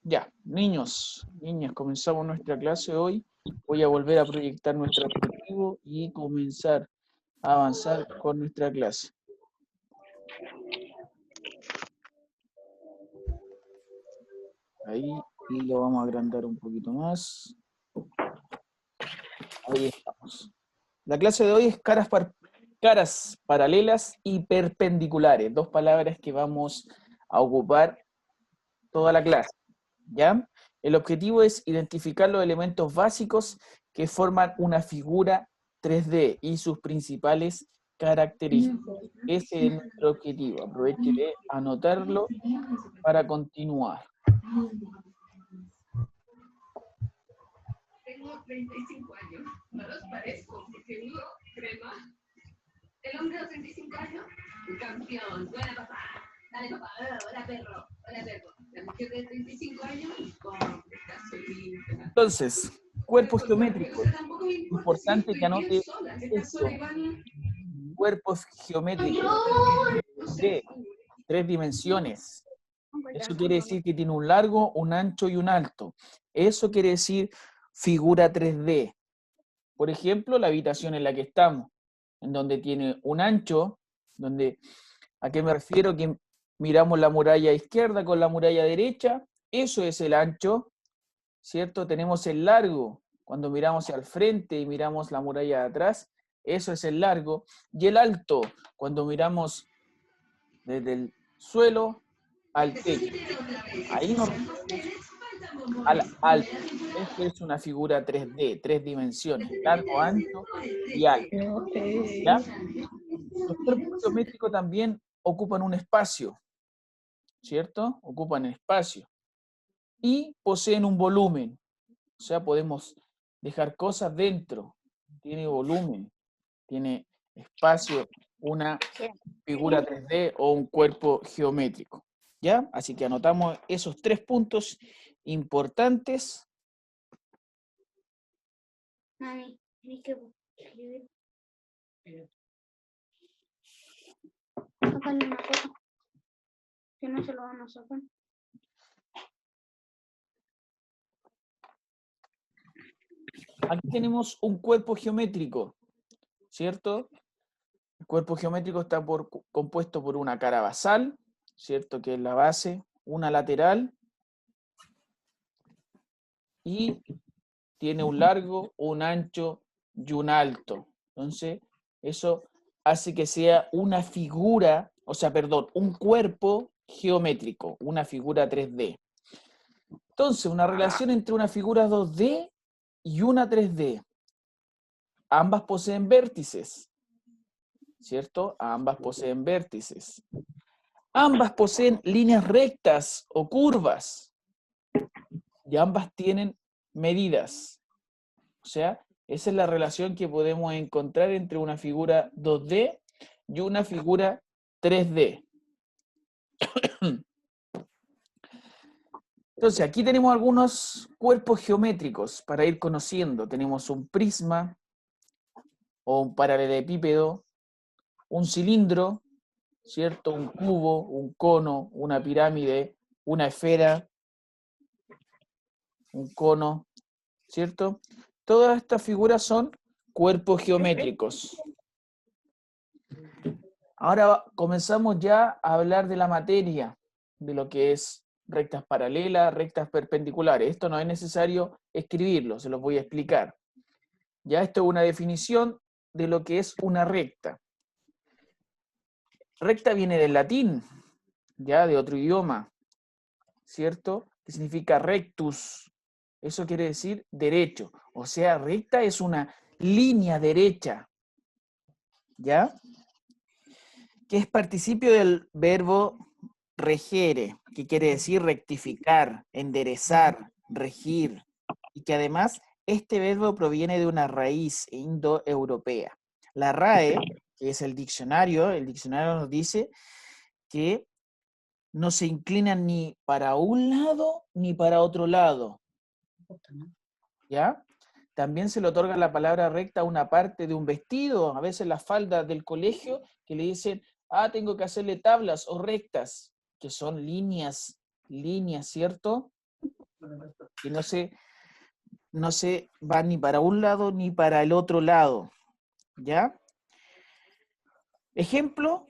Ya, niños, niñas, comenzamos nuestra clase hoy. Voy a volver a proyectar nuestro objetivo y comenzar a avanzar con nuestra clase. Ahí, y lo vamos a agrandar un poquito más. Ahí estamos. La clase de hoy es caras paralelas y perpendiculares, dos palabras que vamos a ocupar toda la clase, ¿ya? El objetivo es identificar los elementos básicos que forman una figura 3D y sus principales características. Ese es nuestro objetivo. Aproveche de anotarlo para continuar. Tengo 35 años. No los parezco porque vivo crema. El hombre de 35 años, un campeón. Buena papá. Dale papá. Hola perro. Hola perro. La mujer de 35 años, con gasolina. Entonces, cuerpos geométricos. Eso tampoco me importa si Importante que estoy bien anote sola. Si estás sola esto. igual. Cuerpos geométricos de 3 dimensiones. Eso quiere decir que tiene un largo, un ancho y un alto. Eso quiere decir figura 3D. Por ejemplo, la habitación en la que estamos, en donde tiene un ancho, donde, ¿a qué me refiero? Que miramos la muralla izquierda con la muralla derecha, eso es el ancho, ¿cierto? Tenemos el largo, cuando miramos hacia el frente y miramos la muralla de atrás, eso es el largo, y el alto, cuando miramos desde el suelo al techo. Ahí nos referimos al alto. Esto es una figura 3D, 3 dimensiones, largo, ancho y alto. ¿Ya? Los cuerpos geométricos también ocupan un espacio, ¿cierto? Ocupan espacio. Y poseen un volumen. O sea, podemos dejar cosas dentro. Tiene volumen, tiene espacio, una figura 3D o un cuerpo geométrico. ¿Ya? Así que anotamos esos 3 puntos importantes. Mami, tienes que escribir. Sácale una foto. Que no se lo van a sacar. Aquí tenemos un cuerpo geométrico, ¿cierto? El cuerpo geométrico está compuesto por una cara basal, ¿cierto? Que es la base, una lateral y tiene un largo, un ancho y un alto. Entonces, eso hace que sea una figura, o sea, perdón, un cuerpo geométrico, una figura 3D. Entonces, una relación entre una figura 2D y una 3D. Ambas poseen vértices, ¿cierto? Ambas poseen vértices. Ambas poseen líneas rectas o curvas y ambas tienen medidas. O sea, esa es la relación que podemos encontrar entre una figura 2D y una figura 3D. Entonces, aquí tenemos algunos cuerpos geométricos para ir conociendo. Tenemos un prisma o un paralelepípedo, un cilindro, ¿cierto? Un cubo, un cono, una pirámide, una esfera, un cono, ¿cierto? Todas estas figuras son cuerpos geométricos. Ahora comenzamos ya a hablar de la materia, de lo que es rectas paralelas, rectas perpendiculares. Esto no es necesario escribirlo, se los voy a explicar. Ya esto es una definición de lo que es una recta. Recta viene del latín, ya de otro idioma, ¿cierto? Que significa rectus. Eso quiere decir derecho. O sea, recta es una línea derecha, ¿ya? Que es participio del verbo regere, que quiere decir rectificar, enderezar, regir, y que además este verbo proviene de una raíz indoeuropea. La RAE, que es el diccionario nos dice que no se inclinan ni para un lado ni para otro lado. ¿Ya? También se le otorga la palabra recta a una parte de un vestido, a veces las faldas del colegio, que le dicen, tengo que hacerle tablas o rectas, que son líneas, ¿cierto? que no se va ni para un lado ni para el otro lado, ¿ya? Ejemplo,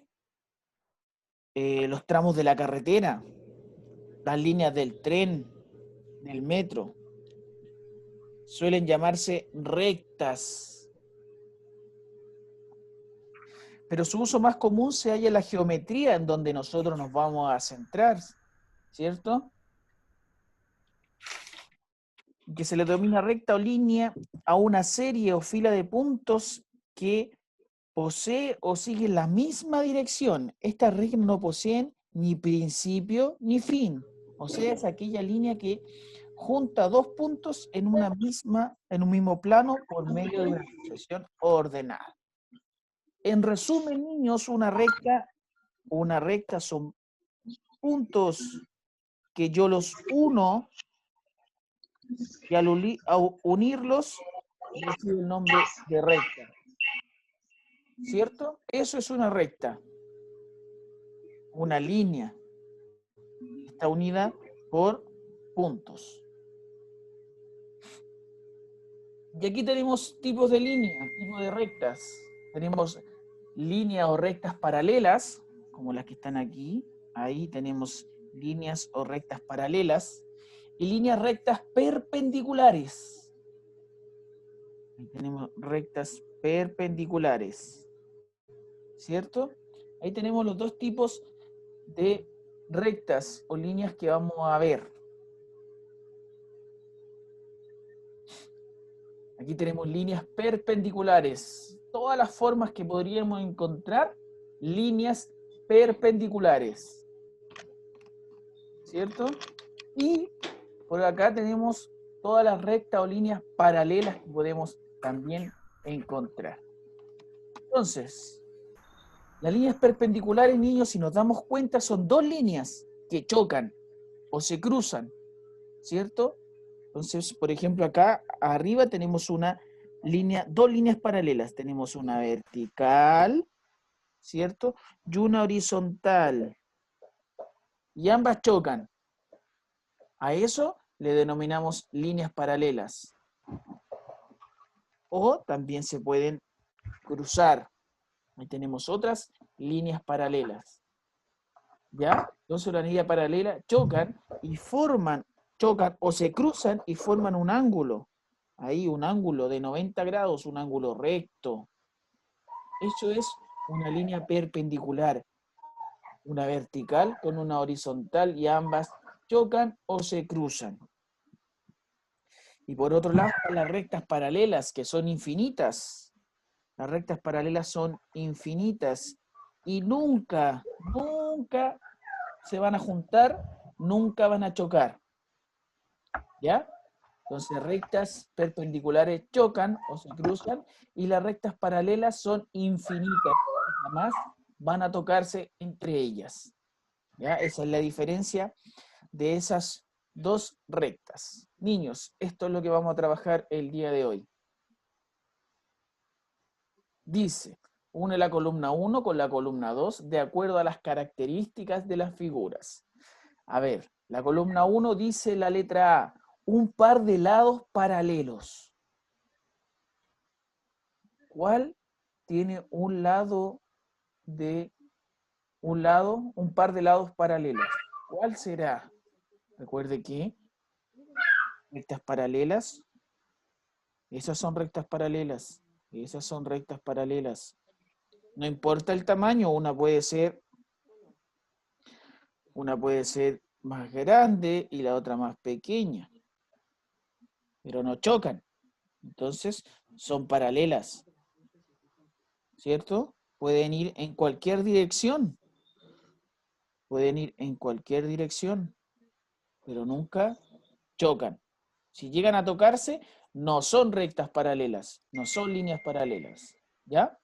los tramos de la carretera, las líneas del tren, del metro, suelen llamarse rectas, pero su uso más común se halla en la geometría en donde nosotros nos vamos a centrar, ¿cierto? Que se le denomina recta o línea a una serie o fila de puntos que posee o sigue la misma dirección. Estas rectas no poseen ni principio ni fin. O sea, es aquella línea que junta dos puntos en un mismo plano por medio de una sucesión ordenada. En resumen, niños, una recta son puntos que yo los uno y al unirlos recibe el nombre de recta. ¿Cierto? Eso es una recta. Una línea. Está unida por puntos. Y aquí tenemos tipos de líneas, tipos de rectas. Tenemos líneas o rectas paralelas, como las que están aquí. Ahí tenemos líneas o rectas paralelas. Y líneas rectas perpendiculares. Ahí tenemos rectas perpendiculares. ¿Cierto? Ahí tenemos los dos tipos de rectas o líneas que vamos a ver. Aquí tenemos líneas perpendiculares. Todas las formas que podríamos encontrar, líneas perpendiculares. ¿Cierto? Y por acá tenemos todas las rectas o líneas paralelas que podemos también encontrar. Entonces, las líneas perpendiculares, niños, si nos damos cuenta, son dos líneas que chocan o se cruzan, ¿cierto? Entonces, por ejemplo, acá arriba tenemos dos líneas paralelas. Tenemos una vertical, ¿cierto? Y una horizontal. Y ambas chocan. A eso le denominamos líneas paralelas. O también se pueden cruzar. Ahí tenemos otras líneas paralelas. ¿Ya? Entonces la línea paralela chocan o se cruzan y forman un ángulo. Ahí un ángulo de 90 grados, un ángulo recto. Eso es una línea perpendicular. Una vertical con una horizontal y ambas chocan o se cruzan. Y por otro lado, las rectas paralelas, que son infinitas. Las rectas paralelas son infinitas y nunca se van a juntar, nunca van a chocar. ¿Ya? Entonces, rectas perpendiculares chocan o se cruzan y las rectas paralelas son infinitas. Jamás van a tocarse entre ellas. ¿Ya? Esa es la diferencia de esas dos rectas. Niños, esto es lo que vamos a trabajar el día de hoy. Dice, une la columna 1 con la columna 2 de acuerdo a las características de las figuras. A ver, la columna 1 dice la letra A, un par de lados paralelos. ¿Cuál tiene un par de lados paralelos? ¿Cuál será? Recuerde que rectas paralelas, esas son rectas paralelas, esas son rectas paralelas. No importa el tamaño, una puede ser más grande y la otra más pequeña, pero no chocan. Entonces, son paralelas, ¿cierto? Pueden ir en cualquier dirección. Pueden ir en cualquier dirección, pero nunca chocan. Si llegan a tocarse, no son rectas paralelas, no son líneas paralelas, ¿ya?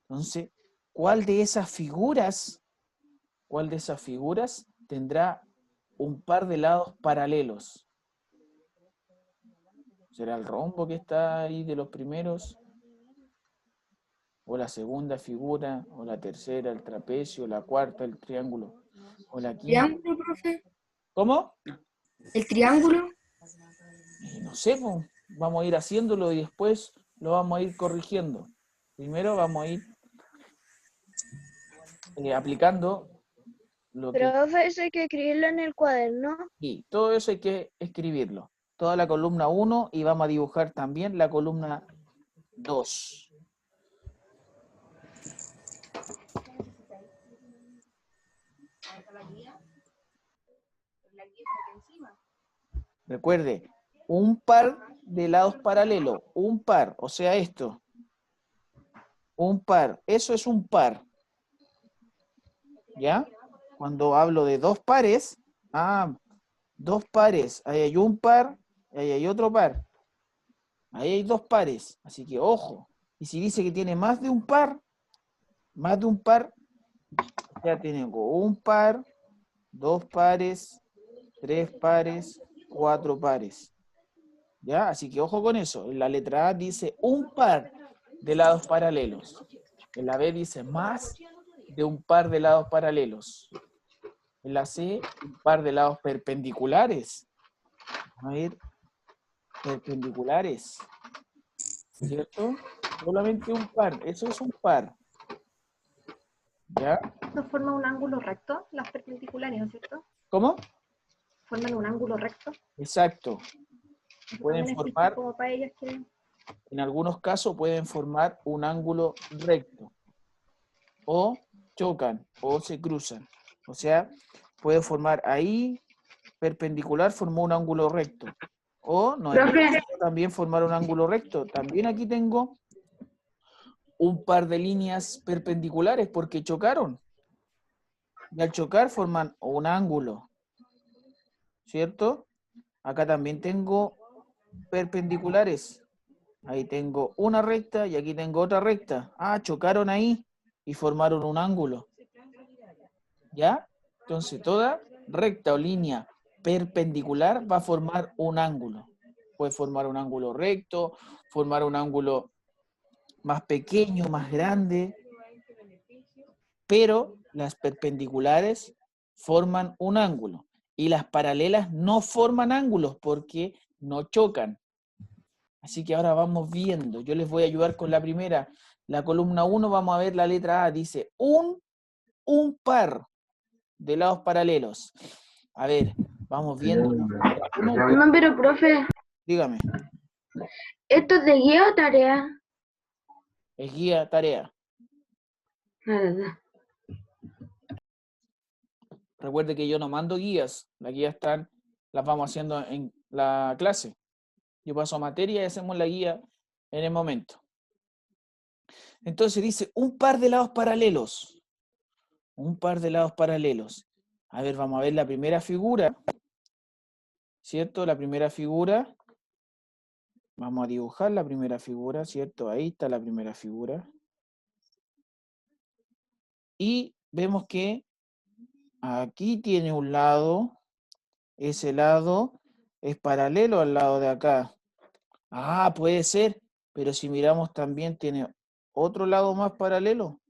Entonces, ¿cuál de esas figuras tendrá un par de lados paralelos? ¿Será el rombo que está ahí de los primeros? ¿O la segunda figura? ¿O la tercera, el trapecio? ¿La cuarta, el triángulo? ¿O la quinta? ¿Triángulo, profe? ¿Cómo? ¿El triángulo? No sé, po, vamos a ir haciéndolo y después lo vamos a ir corrigiendo. Primero vamos a ir aplicando lo que... Profe, eso hay que escribirlo en el cuaderno. Y todo eso hay que escribirlo. Toda la columna 1 y vamos a dibujar también la columna 2. Recuerde, un par de lados paralelos, un par, o sea esto, un par, eso es un par, ¿ya? Cuando hablo de dos pares, dos pares, ahí hay un par, ahí hay otro par, ahí hay dos pares, así que ojo, y si dice que tiene más de un par, ya tengo un par, dos pares, tres pares, cuatro pares. ¿Ya? Así que ojo con eso. En la letra A dice un par de lados paralelos. En la B dice más de un par de lados paralelos. En la C, un par de lados perpendiculares. A ver, perpendiculares. ¿Cierto? Solamente un par. Eso es un par. ¿Ya? ¿No forman un ángulo recto las perpendiculares, ¿no es cierto? ¿Cómo? Forman un ángulo recto. Exacto. Eso Pueden también existe formar, como para ellos que... en algunos casos pueden formar un ángulo recto. O chocan, o se cruzan. O sea, puede formar ahí, perpendicular, formó un ángulo recto. O no es necesario también formar un ángulo recto. También aquí tengo un par de líneas perpendiculares porque chocaron. Y al chocar forman un ángulo. ¿Cierto? Acá también tengo perpendiculares. Ahí tengo una recta y aquí tengo otra recta. Chocaron ahí y formaron un ángulo. ¿Ya? Entonces, toda recta o línea perpendicular va a formar un ángulo. Puede formar un ángulo recto, formar un ángulo más pequeño, más grande, pero las perpendiculares forman un ángulo y las paralelas no forman ángulos porque no chocan. Así que ahora vamos viendo. Yo les voy a ayudar con la primera. La columna 1 vamos a ver la letra A. Dice un par de lados paralelos. A ver, vamos viendo. No, pero profe, Dígame, ¿esto es de guía o tarea? es guía, tarea. Recuerde que yo no mando guías. Las guías las vamos haciendo en la clase. Yo paso materia y hacemos la guía en el momento. Entonces dice un par de lados paralelos. Un par de lados paralelos. A ver, vamos a ver la primera figura. ¿Cierto? La primera figura. Vamos a dibujar la primera figura, ¿cierto? Ahí está la primera figura. Y vemos que aquí tiene un lado. Ese lado es paralelo al lado de acá. Puede ser, pero si miramos también tiene otro lado más paralelo.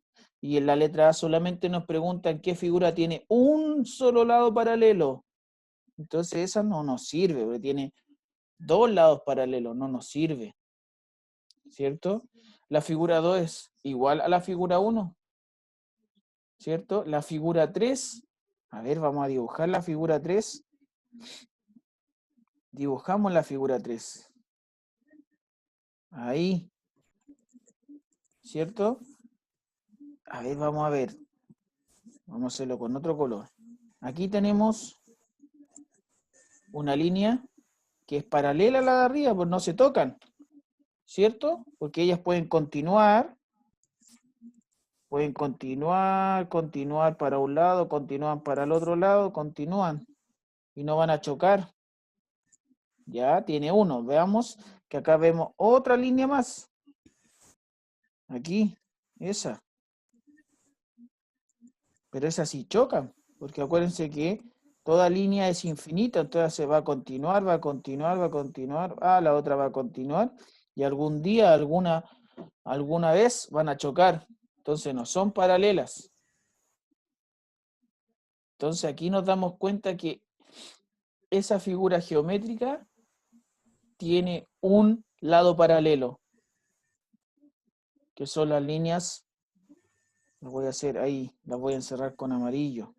Y en la letra A solamente nos preguntan qué figura tiene un solo lado paralelo. Entonces esa no nos sirve, porque tiene dos lados paralelos, no nos sirve. ¿Cierto? La figura 2 es igual a la figura 1. ¿Cierto? La figura 3, a ver, vamos a dibujar la figura 3. Dibujamos la figura 3. Ahí. ¿Cierto? A ver, vamos a ver. Vamos a hacerlo con otro color. Aquí tenemos una línea que es paralela a la de arriba, pues no se tocan. ¿Cierto? Porque ellas pueden continuar continuar para un lado, continúan para el otro lado, continúan y no van a chocar. Ya tiene uno. Veamos que acá vemos otra línea más. Aquí, esa. Pero esa sí chocan, porque acuérdense que toda línea es infinita, entonces se va a continuar, va a continuar, va a continuar. La otra va a continuar y algún día, alguna vez van a chocar. Entonces no son paralelas. Entonces aquí nos damos cuenta que esa figura geométrica tiene un lado paralelo, que son las líneas, las voy a hacer ahí, las voy a encerrar con amarillo.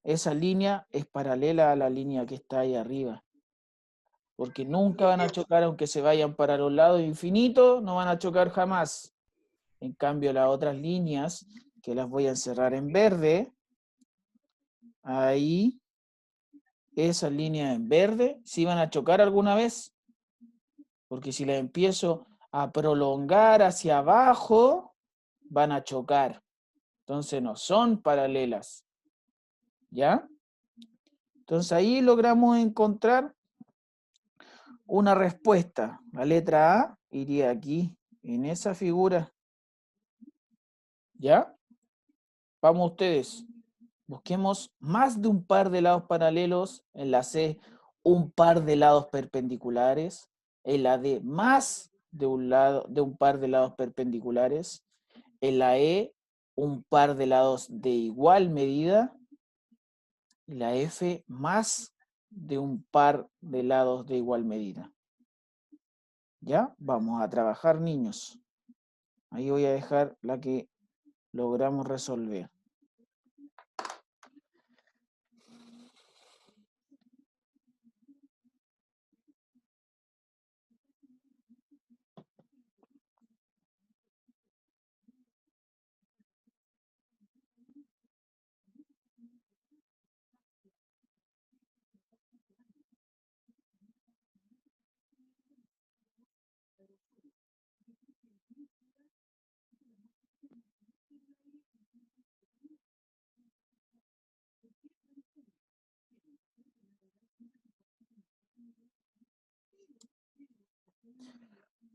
Esa línea es paralela a la línea que está ahí arriba, porque nunca van a chocar, aunque se vayan para los lados infinitos, no van a chocar jamás. En cambio, las otras líneas, que las voy a encerrar en verde, ahí, esas líneas en verde, sí van a chocar alguna vez, porque si las empiezo a prolongar hacia abajo, van a chocar. Entonces no son paralelas. ¿Ya? Entonces ahí logramos encontrar una respuesta. La letra A iría aquí, en esa figura. ¿Ya? Vamos ustedes. Busquemos más de un par de lados paralelos. En la C, un par de lados perpendiculares. En la D, más de un par de lados perpendiculares. En la E, un par de lados de igual medida. Y la F, más de un par de lados de igual medida. ¿Ya? Vamos a trabajar, niños. Ahí voy a dejar la que logramos resolver.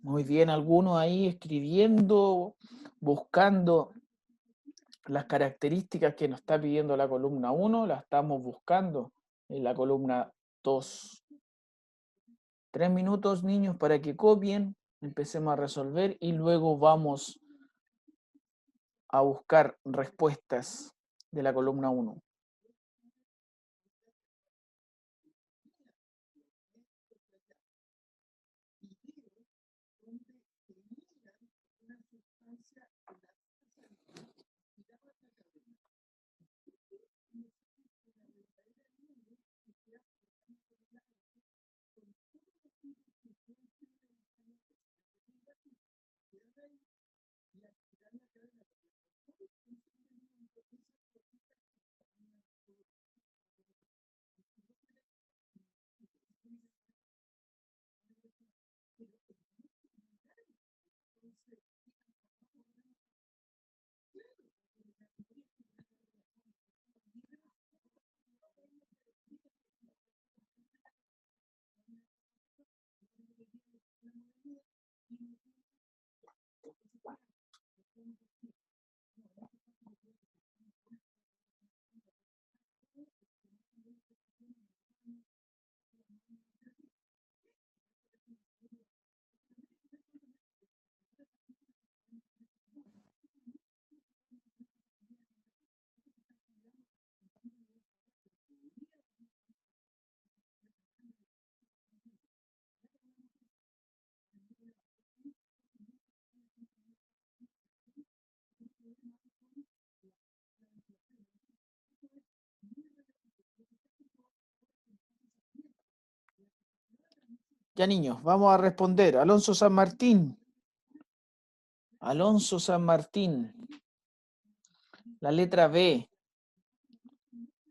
Muy bien, algunos ahí escribiendo, buscando las características que nos está pidiendo la columna 1, las estamos buscando en la columna 2. 3 minutos, niños, para que copien, empecemos a resolver y luego vamos a buscar respuestas de la columna 1. Ya, niños, vamos a responder. Alonso San Martín. Alonso San Martín. La letra B.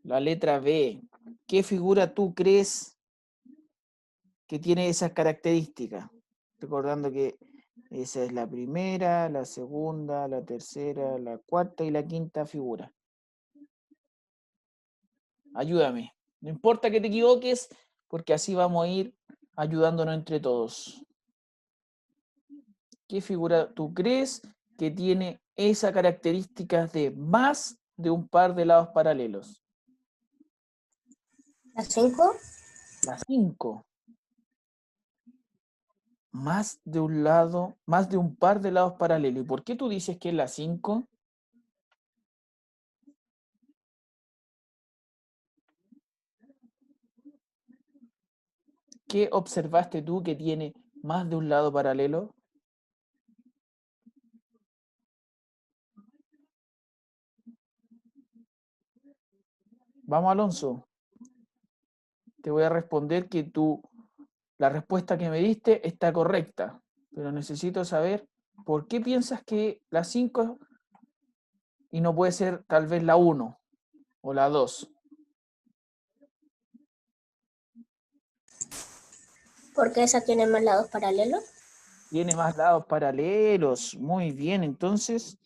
La letra B. ¿Qué figura tú crees que tiene esas características? Recordando que esa es la primera, la segunda, la tercera, la cuarta y la quinta figura. Ayúdame. No importa que te equivoques, porque así vamos a ir ayudándonos entre todos. ¿Qué figura tú crees que tiene esas características de más de un par de lados paralelos? ¿La 5? La 5. Más de un lado, más de un par de lados paralelos. ¿Y por qué tú dices que es la 5? ¿Qué observaste tú que tiene más de un lado paralelo? Vamos, Alonso. Te voy a responder que la respuesta que me diste está correcta, pero necesito saber por qué piensas que la 5 y no puede ser tal vez la 1 o la 2. Porque esa tiene más lados paralelos. Tiene más lados paralelos. Muy bien, entonces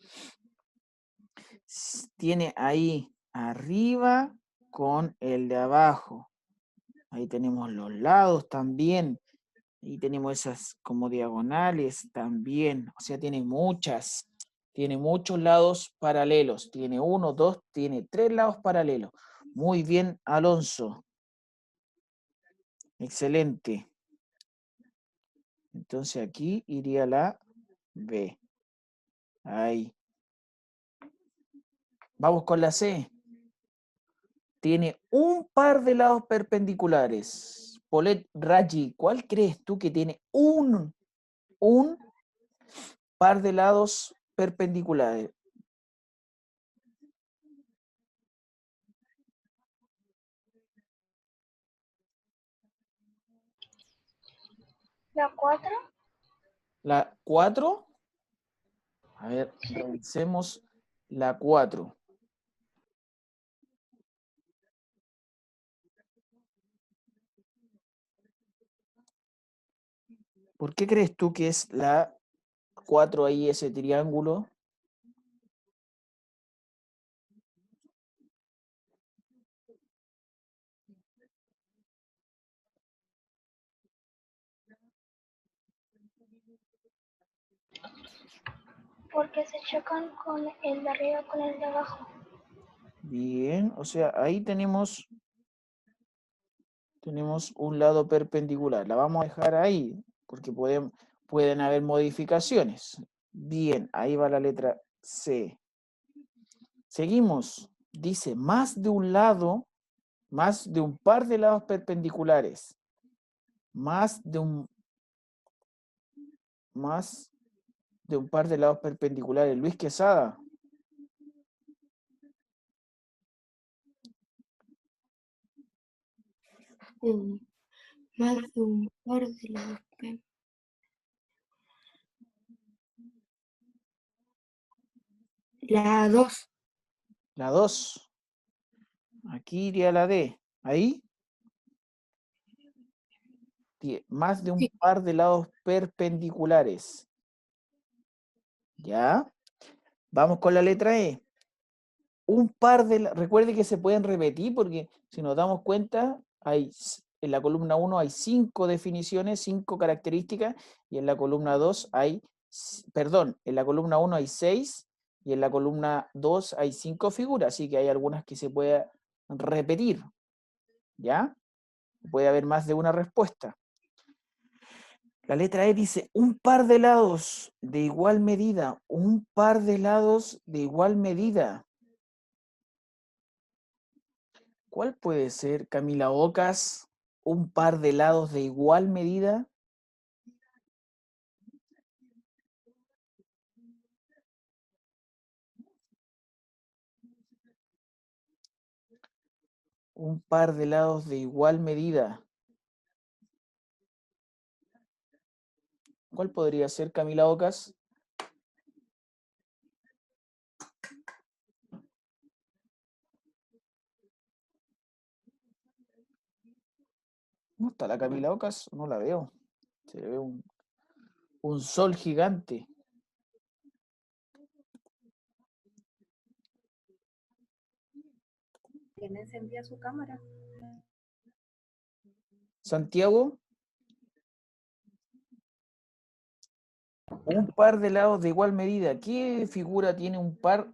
tiene ahí arriba con el de abajo. Ahí tenemos los lados también. Ahí tenemos esas como diagonales también. O sea, tiene muchas. Tiene muchos lados paralelos. Tiene 1, 2, tiene 3 lados paralelos. Muy bien, Alonso. Excelente. Entonces aquí iría la B. Ahí. Vamos con la C. Tiene un par de lados perpendiculares. Polet Raji, ¿cuál crees tú que tiene un par de lados perpendiculares? ¿La 4? La 4. A ver, revisemos la 4. ¿Por qué crees tú que es la 4 ahí, ese triángulo? Porque se chocan con el de arriba con el de abajo. Bien, o sea, ahí tenemos un lado perpendicular. La vamos a dejar ahí, porque pueden haber modificaciones. Bien, ahí va la letra C. Seguimos. Dice, más de un lado, más de un par de lados perpendiculares. Más de un par de lados perpendiculares. Luis Quesada. Más de un par de lados. La 2. La 2. Aquí iría la D. Ahí. Más de un par de lados perpendiculares. ¿Ya? Vamos con la letra E. Recuerde que se pueden repetir porque si nos damos cuenta, en la columna 1 hay 5 definiciones, 5 características, y en la columna 2 en la columna 1 hay 6 y en la columna 2 hay 5 figuras, así que hay algunas que se pueden repetir, ¿ya? Puede haber más de una respuesta. La letra E dice, un par de lados de igual medida, un par de lados de igual medida. ¿Cuál puede ser, Camila Ocas, un par de lados de igual medida? Un par de lados de igual medida. ¿Cuál podría ser, Camila Ocas? ¿No está la Camila Ocas? No la veo. Se ve un sol gigante. ¿Quién encendía su cámara? Santiago. Un par de lados de igual medida. ¿Qué figura tiene un par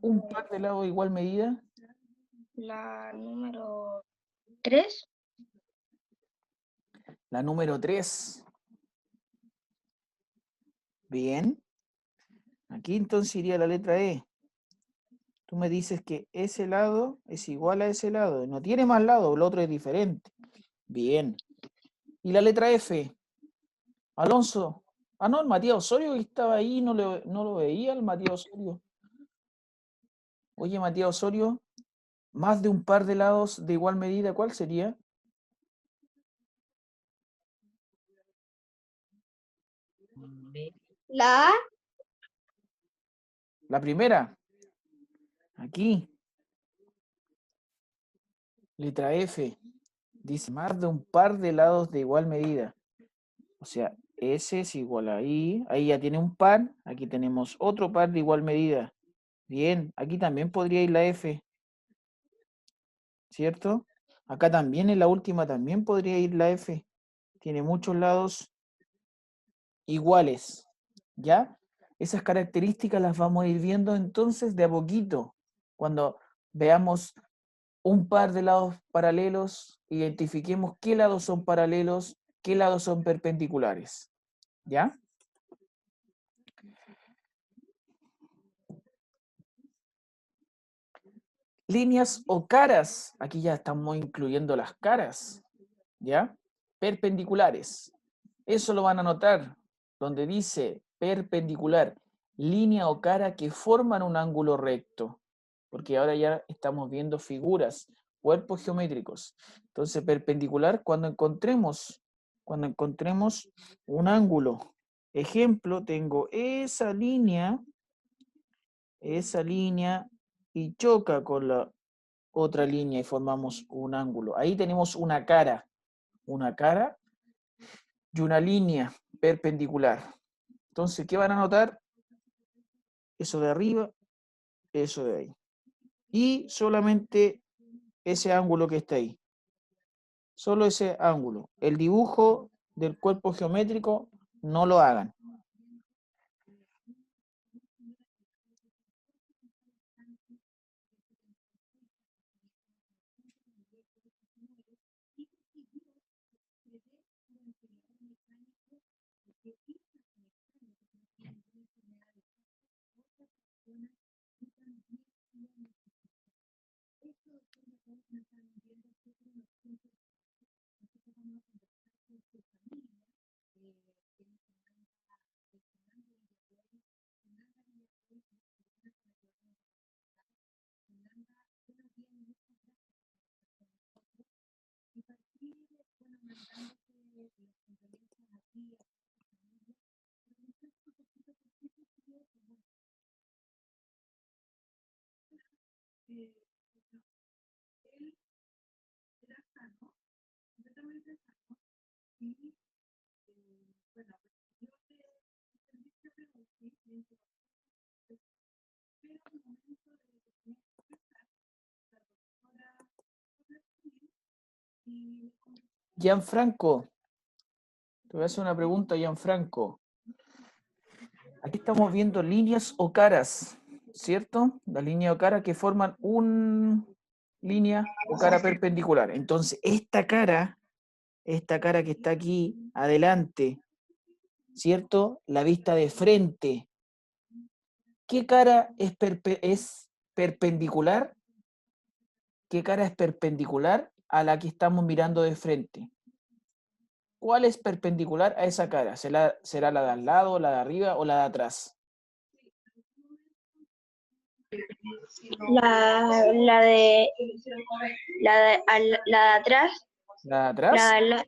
de lados de igual medida? La número 3. La número 3. Bien. Aquí entonces iría la letra E. Tú me dices que ese lado es igual a ese lado. No tiene más lado, el otro es diferente. Bien. ¿Y la letra F? Alonso. Ah, no, el Matías Osorio que estaba ahí, no lo veía el Matías Osorio. Oye, Matías Osorio, más de un par de lados de igual medida, ¿cuál sería? La A. La primera. Aquí. Letra F. Dice más de un par de lados de igual medida. O sea, S es igual a I. Ahí ya tiene un par. Aquí tenemos otro par de igual medida. Bien, aquí también podría ir la F. ¿Cierto? Acá también en la última también podría ir la F. Tiene muchos lados iguales. ¿Ya? Esas características las vamos a ir viendo entonces de a poquito. Cuando veamos un par de lados paralelos, identifiquemos qué lados son paralelos, qué lados son perpendiculares. ¿Ya? Líneas o caras, aquí ya estamos incluyendo las caras, ¿ya? Perpendiculares. Eso lo van a notar, donde dice perpendicular, línea o cara que forman un ángulo recto, porque ahora ya estamos viendo figuras, cuerpos geométricos. Entonces, perpendicular cuando encontremos un ángulo. Ejemplo, tengo esa línea y choca con la otra línea y formamos un ángulo. Ahí tenemos una cara y una línea perpendicular. Entonces, ¿qué van a notar? Eso de arriba, eso de ahí. Y solamente ese ángulo que está ahí. Solo ese ángulo. El dibujo del cuerpo geométrico no lo hagan. Gianfranco, te voy a hacer una pregunta, Gianfranco. Aquí estamos viendo líneas o caras, ¿cierto? La línea o cara que forman una línea o cara perpendicular. Entonces, esta cara que está aquí adelante, ¿cierto? La vista de frente. ¿Qué cara es perpendicular? ¿Qué cara es perpendicular a la que estamos mirando de frente? ¿Cuál es perpendicular a esa cara? ¿Será la de al lado, la de arriba o la de atrás? La de atrás, ¿La de atrás?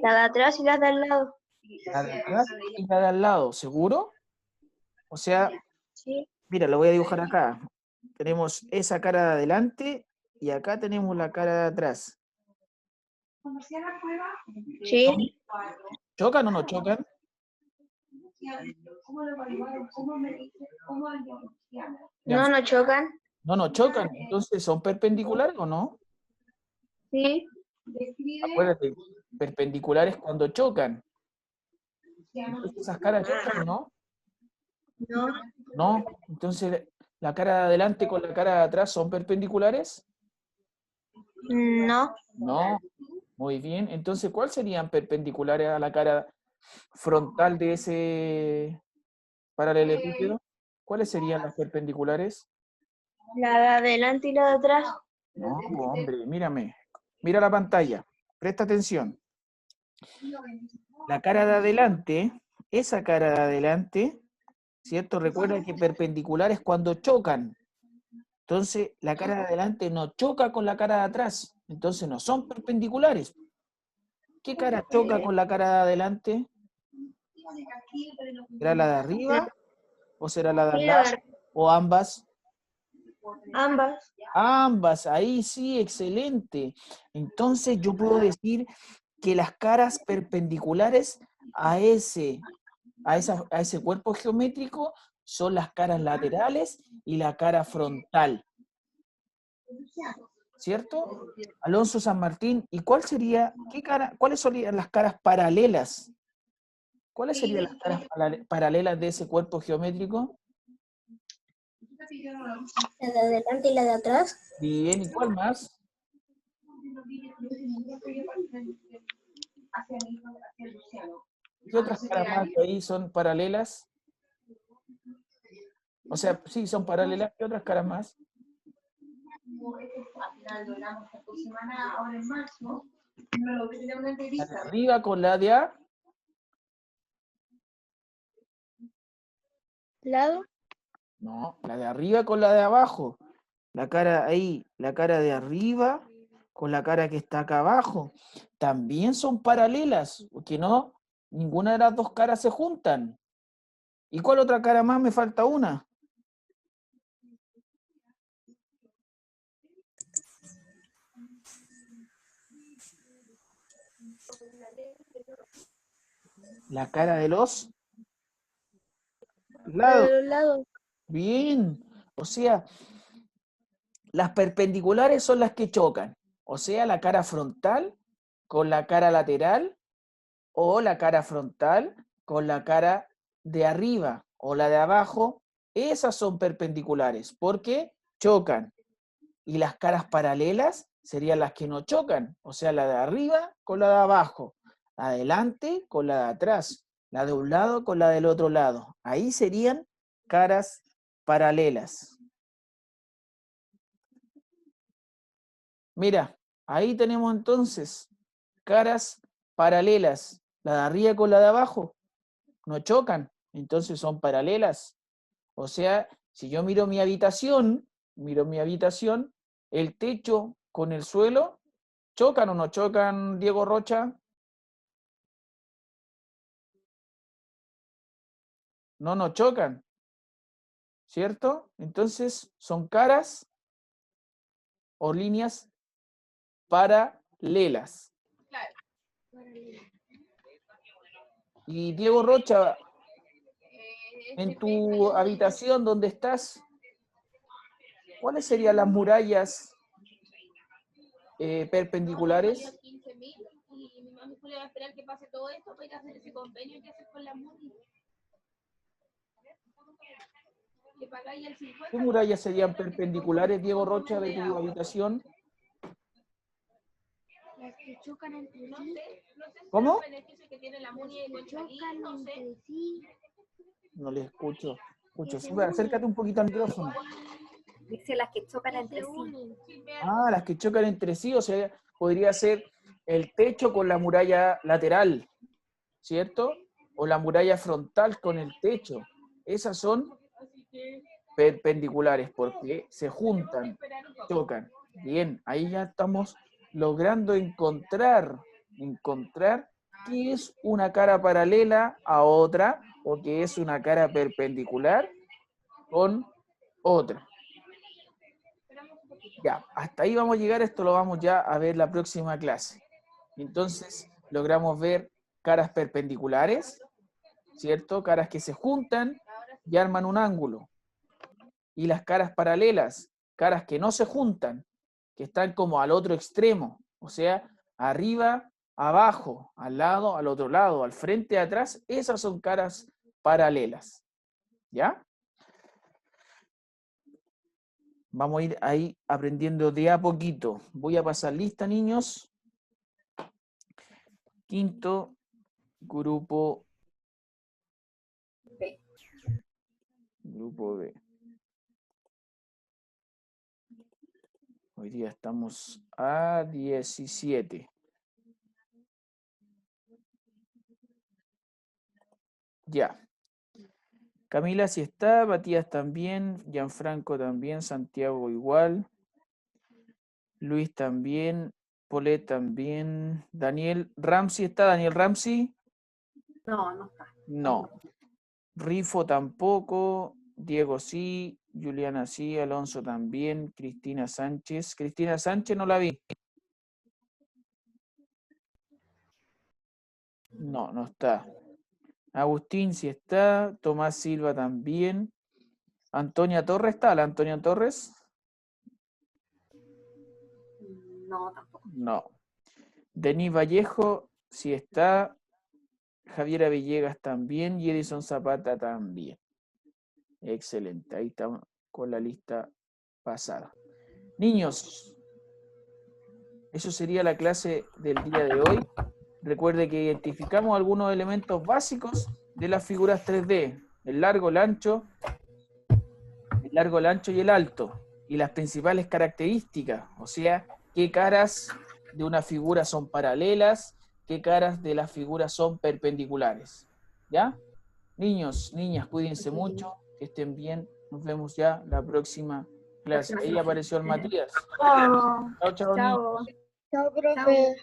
la de atrás y la de al lado. La de atrás y la de al lado, ¿seguro? O sea, Sí. mira, lo voy a dibujar acá. Tenemos esa cara de adelante y acá tenemos la cara de atrás. Sí. ¿Chocan o no chocan? No, no chocan. No chocan. Entonces, ¿son perpendiculares o no? Sí. Acuérdate, perpendiculares cuando chocan. Entonces, ¿esas caras chocan o no? No. No. Entonces, ¿la cara de adelante con la cara de atrás son perpendiculares? No. No. Muy bien. Entonces, ¿cuáles serían perpendiculares a la cara frontal de ese paralelepípedo? ¿Cuáles serían las perpendiculares? La de adelante y la de atrás. No, hombre, mírame. Mira la pantalla. Presta atención. La cara de adelante, esa cara de adelante, ¿cierto? Recuerda que perpendicular es cuando chocan. Entonces, la cara de adelante no choca con la cara de atrás. Entonces, no son perpendiculares. ¿Qué cara choca con la cara de adelante? ¿Será la de arriba o será la de al lado? ¿O ambas? Ambas. Ambas, ahí sí, excelente. Entonces, yo puedo decir que las caras perpendiculares a ese a ese cuerpo geométrico son las caras laterales y la cara frontal. ¿Cierto? Alonso San Martín, ¿y cuáles serían las caras paralelas? ¿Cuáles serían las caras paralelas de ese cuerpo geométrico? La de adelante y la de atrás. Bien, ¿y cuál más? ¿Qué otras caras más de ahí son paralelas? O sea, sí, son paralelas. ¿Qué otras caras más? La de arriba con la de Lado. No, la de arriba con la de abajo. La cara ahí, la cara de arriba con la cara que está acá abajo. También son paralelas, porque no, ninguna de las dos caras se juntan. ¿Y cuál otra cara más? Me falta una. La cara de los lados. Los lados. Bien. O sea, las perpendiculares son las que chocan. O sea, la cara frontal con la cara lateral o la cara frontal con la cara de arriba o la de abajo. Esas son perpendiculares porque chocan. Y las caras paralelas serían las que no chocan. O sea, la de arriba con la de abajo. La de adelante con la de atrás. La de un lado con la del otro lado. Ahí serían caras paralelas. Mira, ahí tenemos entonces caras paralelas. La de arriba con la de abajo no chocan, entonces son paralelas. O sea, si yo miro mi habitación, el techo con el suelo, ¿chocan o no chocan, Diego Rocha? No, no chocan, ¿cierto? Entonces son caras o líneas paralelas. Y Diego Rocha, en tu habitación donde estás, ¿cuáles serían las murallas perpendiculares? Y mi mami Julia va a esperar que pase todo esto para ir a hacer ese convenio que hacer con la MUNI. Que pagáis el ¿Qué 50%. murallas serían perpendiculares, Diego Rocha, de tu habitación? Las que chocan entre sí. No sé si ¿Cómo? los beneficios que tiene la MUNI en nuestra Chocan no sé. entre sí. No le escucho. Que Sí, se pero acércate unen. un poquito al micrófono. Dice las que chocan Que entre se sí. unen. Ah, las que chocan entre sí, o sea, podría ser el techo con la muralla lateral, ¿cierto? O la muralla frontal con el techo. Esas son perpendiculares porque se juntan, chocan. Bien, ahí ya estamos logrando encontrar qué es una cara paralela a otra o qué es una cara perpendicular con otra. Ya, hasta ahí vamos a llegar, esto lo vamos ya a ver la próxima clase. Entonces, logramos ver caras perpendiculares, ¿cierto? Caras que se juntan y arman un ángulo. Y las caras paralelas, caras que no se juntan, que están como al otro extremo, o sea, arriba, abajo, al lado, al otro lado, al frente, atrás, esas son caras paralelas. ¿Ya? Vamos a ir ahí aprendiendo de a poquito. Voy a pasar lista, niños. Quinto, grupo B. Grupo B. Hoy día estamos a 17. Ya. Camila sí está, Matías también, Gianfranco también, Santiago igual, Luis también, Polet también, Daniel Ramsey está, Daniel Ramsey, No, no está. no, Rifo tampoco, Diego sí, Juliana sí, Alonso también, Cristina Sánchez no la vi. No, no está. Agustín sí está, Tomás Silva también. Antonia Torres está, ¿la Antonia Torres? No, tampoco. No. Denis Vallejo sí está, Javiera Villegas también y Edison Zapata también. Excelente, ahí estamos con la lista pasada. Niños, eso sería la clase del día de hoy. Recuerde que identificamos algunos elementos básicos de las figuras 3D, el largo, el ancho y el alto, y las principales características, o sea, qué caras de una figura son paralelas, qué caras de las figuras son perpendiculares. ¿Ya? Niños, niñas, cuídense mucho, que estén bien, nos vemos ya la próxima clase. Ahí apareció el Matías. Chao. Chao, chao, niños. Chao. Chao, profe.